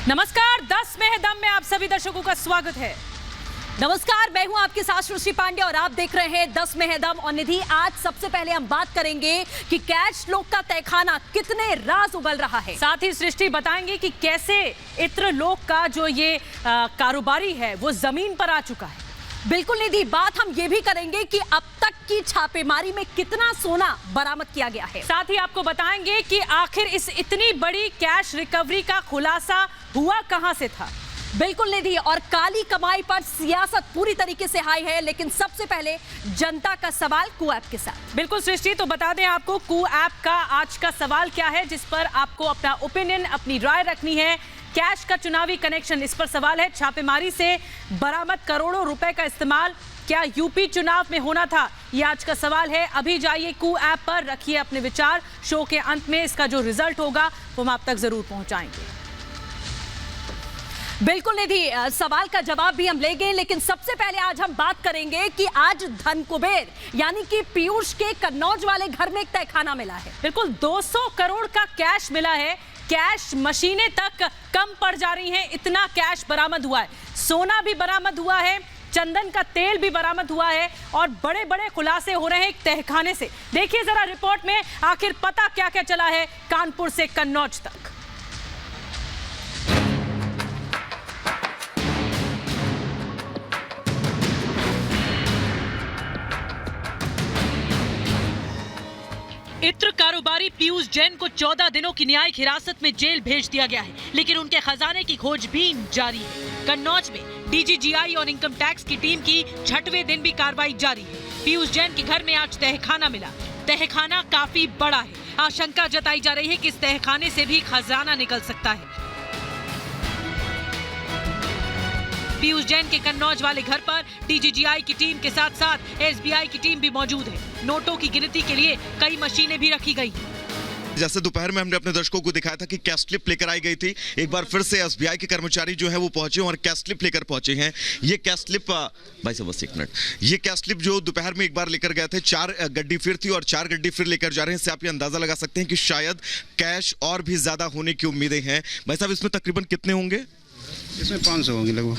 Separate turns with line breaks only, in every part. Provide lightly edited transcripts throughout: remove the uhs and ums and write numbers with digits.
नमस्कार, 10 में दम में आप सभी दर्शकों का स्वागत है।
नमस्कार, मैं हूं आपके साथ सृष्टि पांडे और आप देख रहे हैं 10 में दम। और निधि, आज सबसे पहले हम बात करेंगे कि कैश लोक का तहखाना कितने राज उगल रहा है।
साथ ही सृष्टि बताएंगे कि कैसे इत्र लोक का जो ये कारोबारी है वो जमीन पर आ चुका है।
बिल्कुल निधि, बात हम ये भी करेंगे कि अब तक की छापेमारी में कितना सोना बरामद किया गया है।
साथ ही आपको बताएंगे कि आखिर इस इतनी बड़ी कैश रिकवरी का खुलासा हुआ कहां से था।
बिल्कुल निधि, और काली कमाई पर सियासत पूरी तरीके से हाई है। लेकिन सबसे पहले जनता का सवाल कू ऐप के साथ।
बिल्कुल सृष्टि, तो बता दें आपको कू ऐप का आज का सवाल क्या है, जिस पर आपको अपना ओपिनियन, अपनी राय रखनी है। कैश का चुनावी कनेक्शन, इस पर सवाल है। छापेमारी से बरामद करोड़ों रुपए का इस्तेमाल क्या यूपी चुनाव में होना था, ये आज का सवाल है। अभी जाइए कू ऐप पर, रखिए अपने विचार। शो के अंत में इसका जो रिजल्ट होगा वो हम आप तक जरूर पहुंचाएंगे।
बिल्कुल निधि, सवाल का जवाब भी हम लेंगे, लेकिन सबसे पहले आज हम बात करेंगे कि आज धन कुबेर यानी कि पीयूष के कन्नौज वाले घर में एक तहखाना मिला है।
बिल्कुल 200 करोड़ का कैश मिला है। कैश मशीनें तक कम पड़ जा रही हैं, इतना कैश बरामद हुआ है। सोना भी बरामद हुआ है, चंदन का तेल भी बरामद हुआ है और बड़े बड़े खुलासे हो रहे हैं एक तहखाने से। देखिए जरा रिपोर्ट में आखिर पता क्या क्या चला है कानपुर से कन्नौज तक। इत्र कारोबारी पीयूष जैन को 14 दिनों की न्यायिक हिरासत में जेल भेज दिया गया है, लेकिन उनके खजाने की खोजबीन जारी है। कन्नौज में डीजीजीआई और इनकम टैक्स की टीम की 6वें दिन भी कार्रवाई जारी है। पीयूष जैन के घर में आज तहखाना मिला। तहखाना काफी बड़ा है। आशंका जताई जा रही है कि इस तहखाने से भी खजाना निकल सकता है। पीयूष जैन के कन्नौज वाले घर पर डीजीजीआई की टीम के साथ साथ एसबीआई की टीम भी मौजूद है। नोटों की गिनती के लिए कई मशीनें भी रखी गई।
जैसे दोपहर में हमने अपने दर्शकों को दिखाया था कि कैश स्लिप लेकर आई गई थी, एक बार फिर से एसबीआई के कर्मचारी जो है वो पहुंचे और कैश स्लिप लेकर पहुंचे हैं। ये कैश स्लिप भाई साहब बस एक मिनट, ये कैश स्लिप जो दोपहर में एक बार लेकर गए थे, 4 गड्डी फिर थी और 4 गड्डी फिर लेकर जा रहे हैं। इससे आप ये अंदाजा लगा सकते हैं कि शायद कैश और भी ज्यादा होने की उम्मीदें हैं। भाई साहब, इसमें तकरीबन कितने होंगे?
इसमें 500 होंगे लगभग।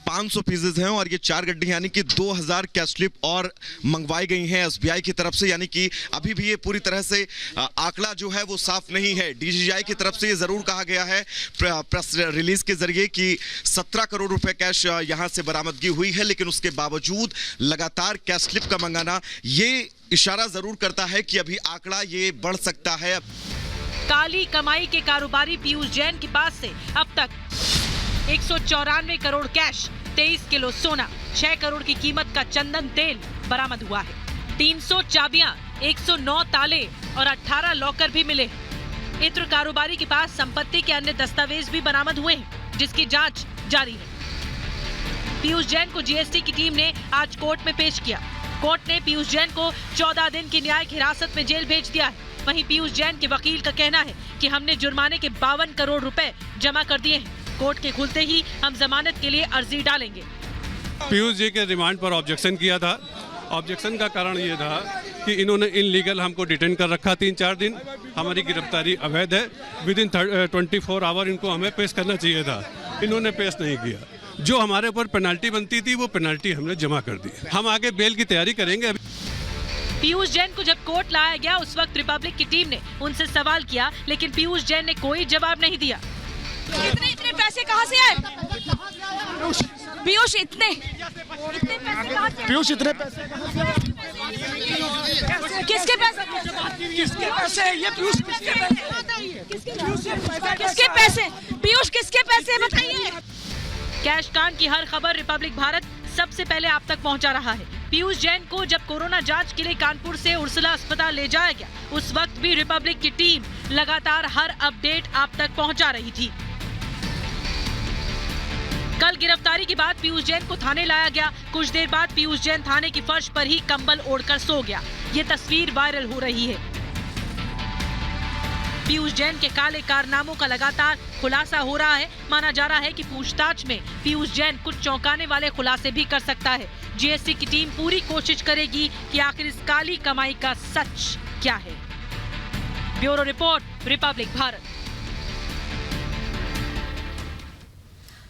500 पीसेज हैं और ये 4 गड्डी यानी कि 2000 कैश स्लिप और मंगवाई गई हैं एसबीआई की तरफ से। यानी कि अभी भी ये पूरी तरह से आंकड़ा जो है वो साफ नहीं है। डीजीजीआई की तरफ से ये जरूर कहा गया है प्रेस रिलीज के जरिए कि 17 करोड़ रुपए कैश यहां से बरामदगी हुई है, लेकिन उसके बावजूद लगातार कैश स्लिप का मंगाना ये इशारा जरूर करता है कि अभी आंकड़ा ये बढ़ सकता है।
काली कमाई के कारोबारी पीयूष जैन के पास से अब तक 194 करोड़ कैश, 23 किलो सोना, 6 करोड़ की कीमत का चंदन तेल बरामद हुआ है। 300 चाबियां, 109 ताले और 18 लॉकर भी मिले। इत्र कारोबारी के पास संपत्ति के अन्य दस्तावेज भी बरामद हुए हैं, जिसकी जांच जारी है। पीयूष जैन को जीएसटी की टीम ने आज कोर्ट में पेश किया। कोर्ट ने पीयूष जैन को 14 दिन की न्यायिक हिरासत में जेल भेज दिया है। वहीं पीयूष जैन के वकील का कहना है कि हमने जुर्माने के 52 करोड़ रुपए जमा कर दिए हैं। कोर्ट के खुलते ही हम जमानत के लिए अर्जी डालेंगे।
पीयूष जी के रिमांड पर ऑब्जेक्शन किया था। ऑब्जेक्शन का कारण ये था कि इन्होंने इनलीगल हमको डिटेन कर रखा 3-4 दिन। हमारी गिरफ्तारी अवैध है। विद इन 24 आवर इनको हमें पेश करना चाहिए था, इन्होंने पेश नहीं किया। जो हमारे ऊपर पेनल्टी बनती थी वो पेनल्टी हमने जमा कर दी। हम आगे बेल की तैयारी करेंगे।
पीयूष जैन को जब कोर्ट लाया गया उस वक्त रिपब्लिक की टीम ने उनसे सवाल किया, लेकिन पीयूष जैन ने कोई जवाब नहीं दिया।
इतने पैसे कहाँ से आए? पीयूष इतने पैसे कहाँ से?
पीयूष इतने पैसे
किसके पैसे?
किसके पैसे? ये पीयूष
किसके पैसे? पीयूष किसके पैसे बताइए।
कैश कांड की हर खबर रिपब्लिक भारत सबसे पहले आप तक पहुंचा रहा है। पीयूष जैन को जब कोरोना जांच के लिए कानपुर से उर्सुला अस्पताल ले जाया गया, उस वक्त भी रिपब्लिक की टीम लगातार हर अपडेट आप तक पहुंचा रही थी। कल गिरफ्तारी के बाद पीयूष जैन को थाने लाया गया। कुछ देर बाद पीयूष जैन थाने की फर्श पर ही कंबल ओढ़कर सो गया। ये तस्वीर वायरल हो रही है। पीयूष जैन के काले कारनामों का लगातार खुलासा हो रहा है। माना जा रहा है कि पूछताछ में पीयूष जैन कुछ चौंकाने वाले खुलासे भी कर सकता है। जीएसटी की टीम पूरी कोशिश करेगी कि आखिर इस काली कमाई का सच क्या है। Bureau report, Republic Bharat.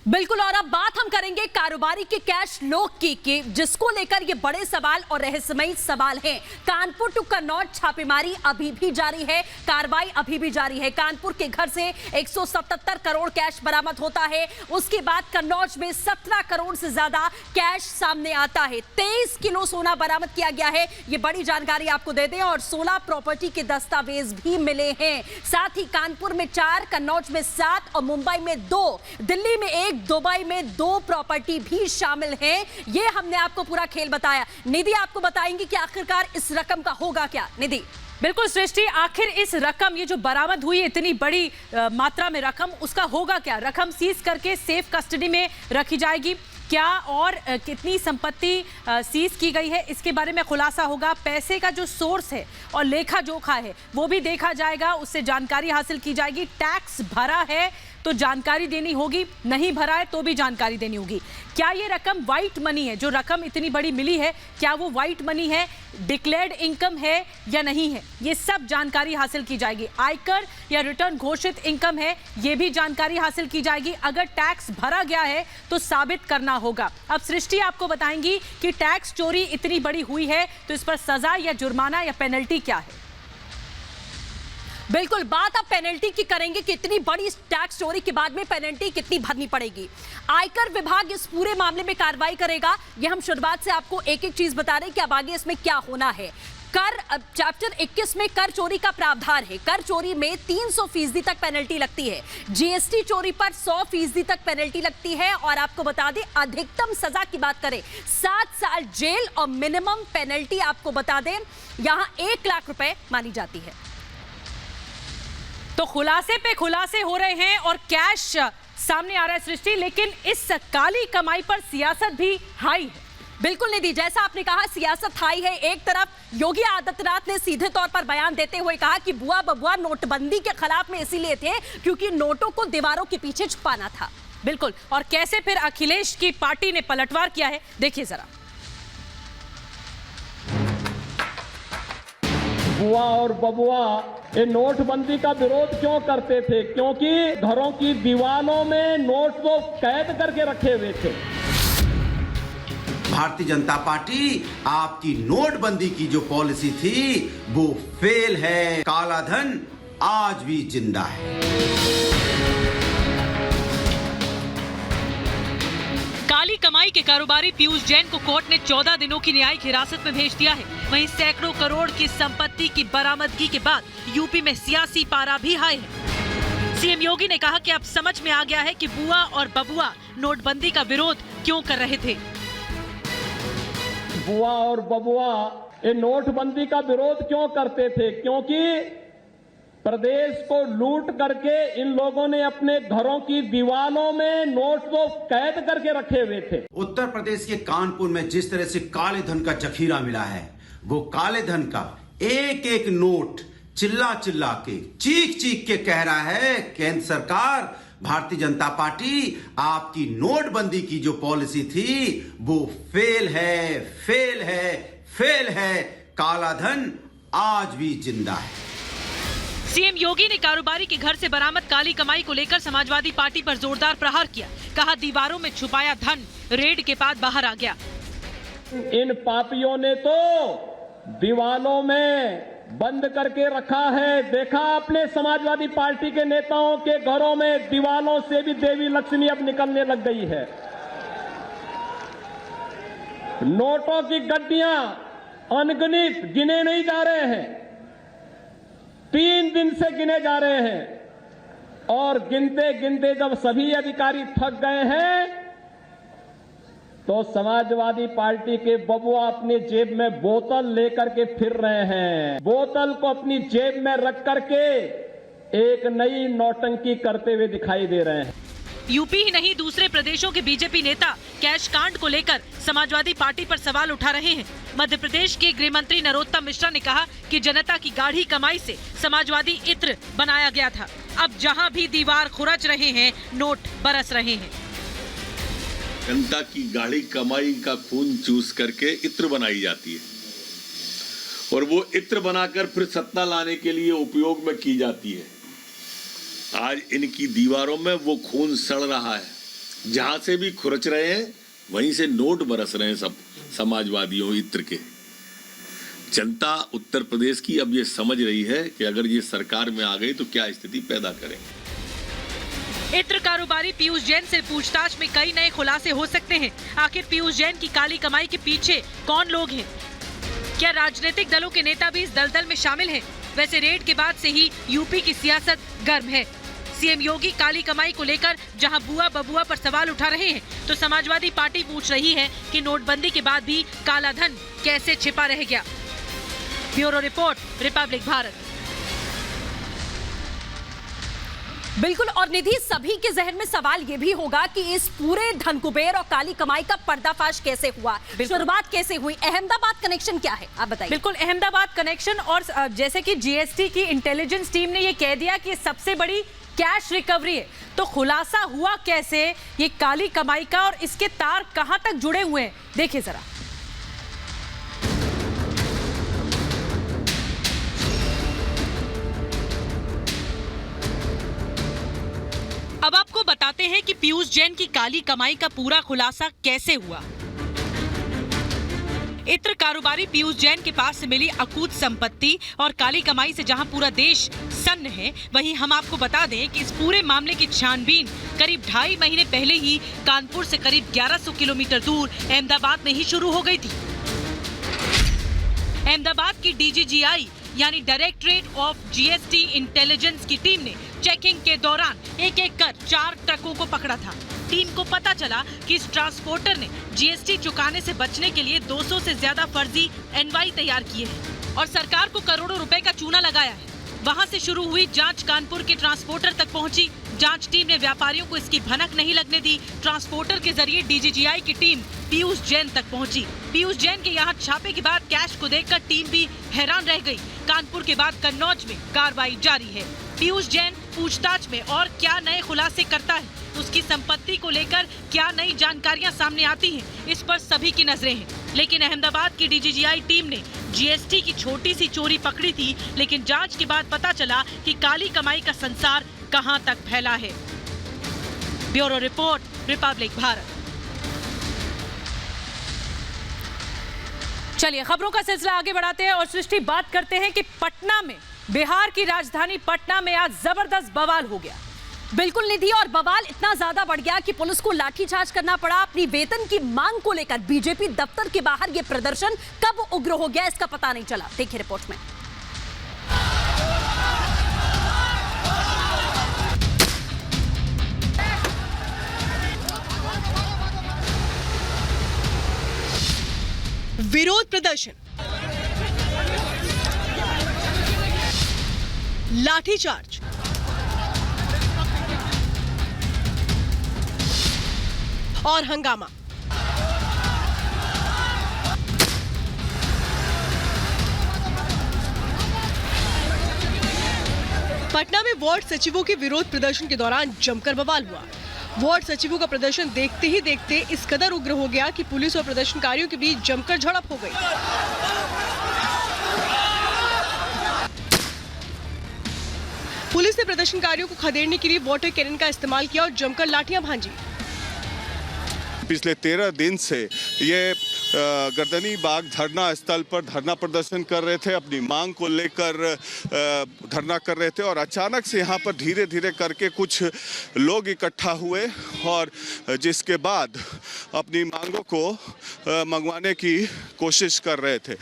बिल्कुल, और अब बात हम करेंगे कारोबारी के कैश लोक की जिसको लेकर ये बड़े सवाल और रहस्यमयी सवाल हैं। कानपुर टू कन्नौज छापेमारी अभी भी जारी है, कार्रवाई अभी भी जारी है। कानपुर के घर से 177 करोड़ कैश बरामद होता है, उसके बाद कन्नौज में 17 करोड़ से ज्यादा कैश सामने आता है। 23 किलो सोना बरामद किया गया है, ये बड़ी जानकारी आपको दे दें। और 16 प्रॉपर्टी के दस्तावेज भी मिले हैं। साथ ही कानपुर में 4, कन्नौज में 7 और मुंबई में 2, दिल्ली में 1, दुबई में 2 प्रॉपर्टी भी शामिल हैं। ये हमने आपको पूरा खेल बताया। निधि आपको बताएंगे कि आखिरकार इस रकम का होगा क्या। निधि।
बिल्कुल सृष्टि, आखिर इस रकम, ये जो बरामद हुई इतनी बड़ी मात्रा में रकम, उसका होगा क्या? रकम सीज करके सेफ कस्टडी में रखी जाएगी क्या, और कितनी संपत्ति सीज की गई है, इसके बारे में खुलासा होगा। पैसे का जो सोर्स है और लेखा जोखा है वो भी देखा जाएगा, उससे जानकारी हासिल की जाएगी। टैक्स भरा है तो जानकारी देनी होगी, नहीं भरा है तो भी जानकारी देनी होगी। क्या ये रकम वाइट मनी है? जो रकम इतनी बड़ी मिली है, क्या वो वाइट मनी है, डिक्लेयर्ड इनकम है या नहीं है, ये सब जानकारी हासिल की जाएगी। आयकर या रिटर्न घोषित इनकम है, ये भी जानकारी हासिल की जाएगी। अगर टैक्स भरा गया है तो साबित करना होगा। अब सृष्टि आपको बताएंगी कि टैक्स चोरी इतनी बड़ी हुई है तो इस पर सजा या जुर्माना या पेनल्टी क्या है।
बिल्कुल, बात अब पेनल्टी की करेंगे कि इतनी बड़ी टैक्स चोरी के बाद में पेनल्टी कितनी भरनी पड़ेगी। आयकर विभाग इस पूरे मामले में कार्रवाई करेगा। ये हम शुरुआत से आपको एक एक चीज बता रहे हैं कि अब आगे इसमें क्या होना है। कर चैप्टर 21 में कर चोरी का प्रावधान है। कर चोरी में 300% तक पेनल्टी लगती है। जीएसटी चोरी पर 100% तक पेनल्टी लगती है। और आपको बता दें, अधिकतम सजा की बात करें 7 साल जेल और मिनिमम पेनल्टी आपको बता दें यहां 1 लाख रुपए मानी जाती है।
तो खुलासे पे खुलासे हो रहे हैं और कैश सामने आ रहा है सृष्टि, लेकिन इस काली कमाई पर सियासत भी हाई है।
बिल्कुल निधि, जैसा आपने कहा सियासत हाई है। एक तरफ योगी आदित्यनाथ ने सीधे तौर पर बयान देते हुए कहा कि बुआ बबुआ नोटबंदी के खिलाफ में इसीलिए थे क्योंकि नोटों को दीवारों के पीछे छुपाना था।
बिल्कुल, और कैसे फिर अखिलेश की पार्टी ने पलटवार किया है, देखिए जरा।
बुआ और बबुआ ये नोटबंदी का विरोध क्यों करते थे? क्योंकि घरों की दीवारों में नोट को कैद करके रखे हुए थे।
भारतीय जनता पार्टी आपकी नोटबंदी की जो पॉलिसी थी वो फेल है। काला धन आज भी जिंदा है।
काली कमाई के कारोबारी पीयूष जैन को कोर्ट ने 14 दिनों की न्यायिक हिरासत में भेज दिया है। वहीं सैकड़ों करोड़ की संपत्ति की बरामदगी के बाद यूपी में सियासी पारा भी हाई है। सीएम योगी ने कहा कि अब समझ में आ गया है कि बुआ और बबुआ नोटबंदी का विरोध क्यों कर रहे थे।
बुआ और बबुआ ये नोटबंदी का विरोध क्यों करते थे? क्योंकि प्रदेश को लूट करके इन लोगों ने अपने घरों की दीवारों में नोट को कैद करके रखे हुए थे।
उत्तर प्रदेश के कानपुर में जिस तरह से काले धन का जखीरा मिला है, वो काले धन का एक एक नोट चिल्ला चिल्ला के, चीख चीख के कह रहा है केंद्र सरकार, भारतीय जनता पार्टी आपकी नोटबंदी की जो पॉलिसी थी वो फेल है, फेल है, फेल है। काला धन आज भी जिंदा है।
सीएम योगी ने कारोबारी के घर से बरामद काली कमाई को लेकर समाजवादी पार्टी पर जोरदार प्रहार किया। कहा दीवारों में छुपाया धन रेड के बाद बाहर आ गया।
इन पापियों ने तो दीवारों में बंद करके रखा है। देखा आपने समाजवादी पार्टी के नेताओं के घरों में दीवारों से भी देवी लक्ष्मी अब निकलने लग गई है। नोटों की गड्डियां अनगिनत गिने नहीं जा रहे हैं, 3 दिन से गिने जा रहे हैं। और गिनते गिनते जब सभी अधिकारी थक गए हैं तो समाजवादी पार्टी के बबुआ अपनी जेब में बोतल लेकर के फिर रहे हैं। बोतल को अपनी जेब में रख करके एक नई नौटंकी करते हुए दिखाई दे रहे हैं।
यूपी ही नहीं, दूसरे प्रदेशों के बीजेपी नेता कैश कांड को लेकर समाजवादी पार्टी पर सवाल उठा रहे हैं। मध्य प्रदेश के गृह मंत्री नरोत्तम मिश्रा ने कहा कि जनता की गाढ़ी कमाई से समाजवादी इत्र बनाया गया था। अब जहां भी दीवार खुरच रहे हैं, नोट बरस रहे हैं।
जनता की गाढ़ी कमाई का खून चूस करके इत्र बनाई जाती है और वो इत्र बनाकर फिर सत्ता लाने के लिए उपयोग में की जाती है। आज इनकी दीवारों में वो खून सड़ रहा है जहां से भी खुरच रहे हैं वहीं से नोट बरस रहे हैं सब समाजवादियों इत्र के। जनता उत्तर प्रदेश की अब ये समझ रही है कि अगर ये सरकार में आ गई तो क्या स्थिति पैदा करेंगे।
इत्र कारोबारी पीयूष जैन से पूछताछ में कई नए खुलासे हो सकते हैं। आखिर पीयूष जैन की काली कमाई के पीछे कौन लोग हैं? क्या राजनीतिक दलों के नेता भी इस दलदल में शामिल हैं? वैसे रेड के बाद से ही यूपी की सियासत गर्म है। सीएम योगी काली कमाई को लेकर जहां बुआ बबुआ पर सवाल उठा रहे हैं, तो समाजवादी पार्टी पूछ रही है कि नोटबंदी के बाद भी काला धन कैसे छिपा रह गया। Bureau report, Republic Bharat.
बिल्कुल, और निधि, सभी के जहन में सवाल ये भी होगा कि इस पूरे धन कुबेर और काली कमाई का पर्दाफाश कैसे हुआ, शुरुआत कैसे हुई, अहमदाबाद कनेक्शन क्या है, आप बताइए।
बिल्कुल, अहमदाबाद कनेक्शन, और जैसे कि जीएसटी की इंटेलिजेंस टीम ने ये कह दिया कि सबसे बड़ी कैश रिकवरी है, तो खुलासा हुआ कैसे ये काली कमाई का और इसके तार कहां तक जुड़े हुए हैं, देखिए जरा। अब आपको बताते हैं कि पीयूष जैन की काली कमाई का पूरा खुलासा कैसे हुआ। इत्र कारोबारी पीयूष जैन के पास से मिली अकूत संपत्ति और काली कमाई से जहां पूरा देश सन्न है, वहीं हम आपको बता दें कि इस पूरे मामले की छानबीन करीब 2.5 महीने पहले ही कानपुर से करीब 1100 किलोमीटर दूर अहमदाबाद में ही शुरू हो गई थी। अहमदाबाद की डीजीजीआई यानी डायरेक्टरेट ऑफ जीएसटी इंटेलिजेंस की टीम ने चेकिंग के दौरान एक एक कर 4 ट्रकों को पकड़ा था। टीम को पता चला कि इस ट्रांसपोर्टर ने जीएसटी चुकाने से बचने के लिए 200 से ज्यादा फर्जी एनवाई तैयार किए हैं और सरकार को करोड़ों रुपए का चूना लगाया है। वहां से शुरू हुई जांच कानपुर के ट्रांसपोर्टर तक पहुंची। जांच टीम ने व्यापारियों को इसकी भनक नहीं लगने दी। ट्रांसपोर्टर के जरिए डीजीजीआई की टीम पीयूष जैन तक पहुंची। पीयूष जैन के यहाँ छापे के बाद कैश को देखकर टीम भी हैरान रह गई। कानपुर के बाद कन्नौज में कार्रवाई जारी है। पीयूष जैन पूछताछ में और क्या नए खुलासे करता है, उसकी संपत्ति को लेकर क्या नई जानकारियां सामने आती हैं, इस पर सभी की नजरें हैं। लेकिन अहमदाबाद की डीजीजीआई टीम ने जीएसटी की छोटी सी चोरी पकड़ी थी, लेकिन जांच के बाद पता चला कि काली कमाई का संसार कहां तक फैला है। Bureau report, Republic Bharat. चलिए खबरों का सिलसिला आगे बढ़ाते हैं और सृष्टि बात करते हैं कि पटना में, बिहार की राजधानी पटना में आज जबरदस्त बवाल हो गया।
बिल्कुल निधि, और बवाल इतना ज्यादा बढ़ गया कि पुलिस को लाठीचार्ज करना पड़ा। अपनी वेतन की मांग को लेकर बीजेपी दफ्तर के बाहर ये प्रदर्शन कब उग्र हो गया, इसका पता नहीं चला। देखिए रिपोर्ट में।
विरोध प्रदर्शन, लाठीचार्ज, और हंगामा। पटना में वार्ड सचिवों के विरोध प्रदर्शन के दौरान जमकर बवाल हुआ। वार्ड सचिवों का प्रदर्शन देखते ही देखते इस कदर उग्र हो गया कि पुलिस और प्रदर्शनकारियों के बीच जमकर झड़प हो गई। पुलिस ने प्रदर्शनकारियों को खदेड़ने के लिए वाटर कैनन का इस्तेमाल किया और जमकर लाठियां भांजी।
पिछले 13 दिन से ये गर्दनी बाग धरना स्थल पर धरना प्रदर्शन कर रहे थे, अपनी मांग को लेकर धरना कर रहे थे और अचानक से यहाँ पर धीरे धीरे करके कुछ लोग इकट्ठा हुए और जिसके बाद अपनी मांगों को मंगवाने की कोशिश कर रहे थे।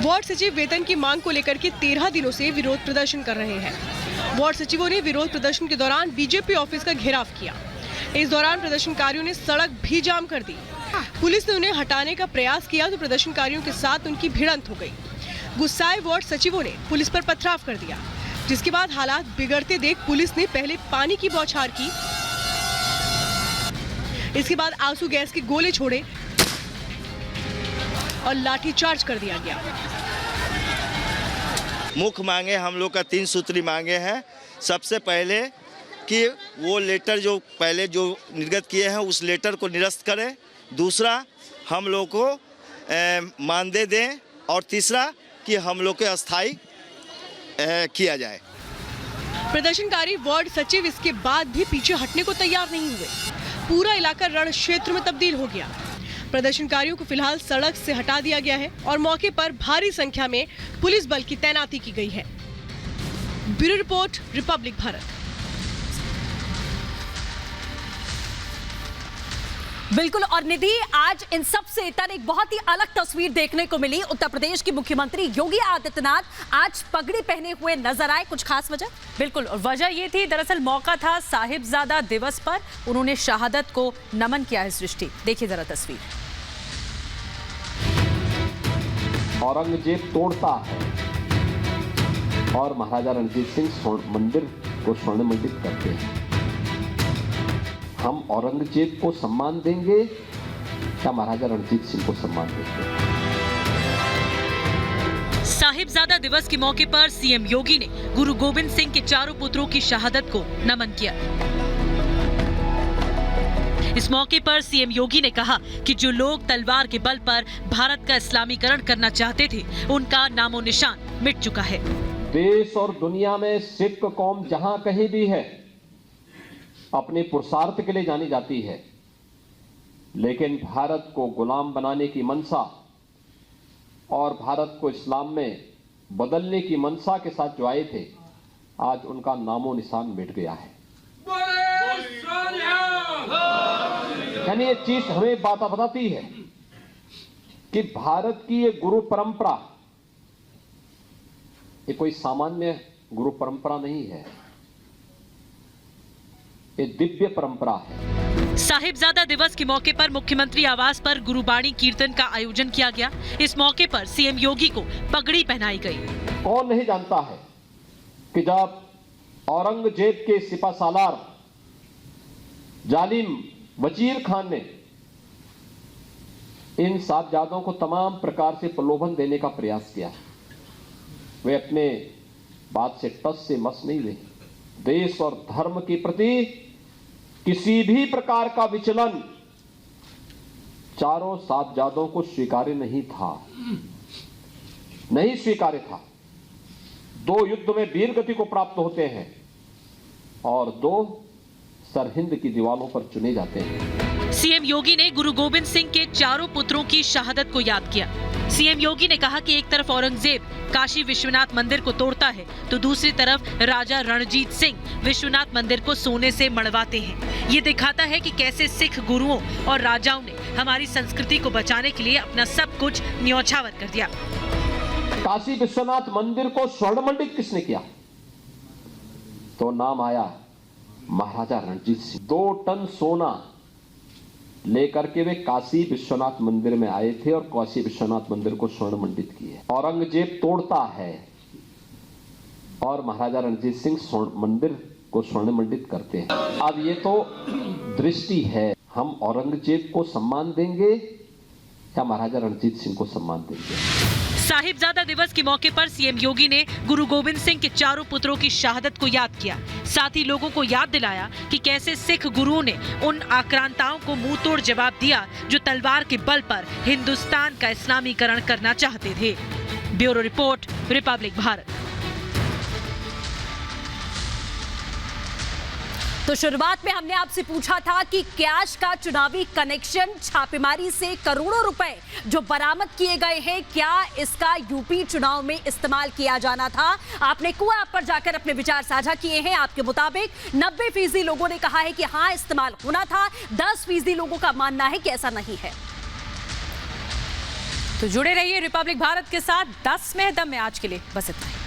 वार्ड सचिव वेतन की मांग को लेकर के 13 दिनों से विरोध प्रदर्शन कर रहे हैं। वार्ड सचिवों ने विरोध प्रदर्शन के दौरान बीजेपी ऑफिस का घेराव किया। इस दौरान प्रदर्शनकारियों ने सड़क भी जाम कर दी। पुलिस ने उन्हें हटाने का प्रयास किया तो प्रदर्शनकारियों के साथ उनकी भिड़ंत हो गई। गुस्साए वार्ड सचिवों ने पुलिस पर पथराव कर दिया, जिसके बाद हालात बिगड़ते देख पुलिस ने पहले पानी की बौछार की, इसके बाद आंसू गैस के गोले छोड़े और लाठीचार्ज कर दिया गया।
मुख्य मांगे हम लोग का 3 सूत्री मांगे हैं। सबसे पहले कि वो लेटर जो पहले जो निर्गत किए हैं उस लेटर को निरस्त करें। दूसरा, हम लोग को मानदेय दें और तीसरा कि हम लोग को अस्थायी किया जाए।
प्रदर्शनकारी वार्ड सचिव इसके बाद भी पीछे हटने को तैयार नहीं हुए। पूरा इलाका रण क्षेत्र में तब्दील हो गया। प्रदर्शनकारियों को फिलहाल सड़क से हटा दिया गया है और मौके पर भारी संख्या में पुलिस बल की तैनाती की गई है। Bureau report, Republic Bharat.
बिल्कुल। और निधि, आज इन सब से इतर एक बहुत ही अलग तस्वीर देखने को मिली। उत्तर प्रदेश के मुख्यमंत्री योगी आदित्यनाथ आज पगड़ी पहने हुए नजर आए। कुछ खास वजह?
बिल्कुल, और वजह ये थी, दरअसल मौका था साहिबजादा दिवस पर, उन्होंने शहादत को नमन किया इस दृष्टि। देखिए जरा तस्वीर।
औरंगजेब तोड़ता है और महाराजा रणजीत सिंह मंदिर को स्वर्ण मंडित करते हैं। हम औरंगजेब को सम्मान देंगे या महाराजा रणजीत सिंह को सम्मान देंगे?
साहिबजादा दिवस के मौके पर सीएम योगी ने गुरु गोविंद सिंह के चारों पुत्रों की शहादत को नमन किया। इस मौके पर सीएम योगी ने कहा कि जो लोग तलवार के बल पर भारत का इस्लामीकरण करना चाहते थे, उनका नामो निशान मिट चुका है।
देश और दुनिया में सिख कौम जहां कहीं भी है अपने पुरुषार्थ के लिए जानी जाती है, लेकिन भारत को गुलाम बनाने की मंशा और भारत को इस्लाम में बदलने की मंशा के साथ जो आए थे, आज उनका नामो निशान मिट गया है। यानी ये चीज हमें बात बताती है कि भारत की ये गुरु परंपरा ये कोई सामान्य गुरु परंपरा नहीं है, ये दिव्य परंपरा है।
साहिबजादा दिवस के मौके पर मुख्यमंत्री आवास पर गुरुबाणी कीर्तन का आयोजन किया गया। इस मौके पर सीएम योगी को पगड़ी पहनाई गई।
कौन नहीं जानता है कि जब औरंगजेब के सिपासालार जालिम वजीर खान ने इन साहबजादों को तमाम प्रकार से प्रलोभन देने का प्रयास किया, वे अपने बात से टस से मस नहीं हुए। देश और धर्म के प्रति किसी भी प्रकार का विचलन चारों साहबजादों को स्वीकार्य नहीं था, नहीं स्वीकार्य था। 2 युद्ध में वीर गति को प्राप्त होते हैं और 2 सरहिंद की दीवारों पर चुने जाते हैं।
सीएम योगी ने गुरु गोविंद सिंह के चारों पुत्रों की शहादत को याद किया। सीएम योगी ने कहा कि एक तरफ औरंगजेब काशी विश्वनाथ मंदिर को तोड़ता है, तो दूसरी तरफ राजा रणजीत सिंह विश्वनाथ मंदिर को सोने से मढ़वाते हैं। ये दिखाता है कि कैसे सिख गुरुओं और राजाओं ने हमारी संस्कृति को बचाने के लिए अपना सब कुछ न्यौछावर कर दिया।
काशी विश्वनाथ मंदिर को स्वर्ण मंडित किसने किया? तो नाम आया महाराजा रणजीत सिंह। 2 टन सोना लेकर के वे काशी विश्वनाथ मंदिर में आए थे और काशी विश्वनाथ मंदिर को स्वर्ण मंडित किए। औरंगजेब तोड़ता है और महाराजा रणजीत सिंह मंदिर को स्वर्ण मंडित करते हैं। अब ये तो दृष्टि है, हम औरंगजेब को सम्मान देंगे या महाराजा रणजीत सिंह को सम्मान देंगे?
साहिबजादा दिवस के मौके पर सीएम योगी ने गुरु गोविंद सिंह के चारों पुत्रों की शहादत को याद किया। साथ ही लोगों को याद दिलाया कि कैसे सिख गुरुओं ने उन आक्रांताओं को मुंह तोड़ जवाब दिया जो तलवार के बल पर हिंदुस्तान का इस्लामीकरण करना चाहते थे। Bureau report, Republic Bharat.
तो शुरुआत में हमने आपसे पूछा था कि कैश का चुनावी कनेक्शन, छापेमारी से करोड़ों रुपए जो बरामद किए गए हैं, क्या इसका यूपी चुनाव में इस्तेमाल किया जाना था? आपने कुआ ऐप पर जाकर अपने विचार साझा किए हैं। आपके मुताबिक 90% लोगों ने कहा है कि हाँ इस्तेमाल होना था, 10% लोगों का मानना है कि ऐसा नहीं है।
तो जुड़े रहिए रिपब्लिक भारत के साथ। 10 में दम में आज के लिए बस इतना ही।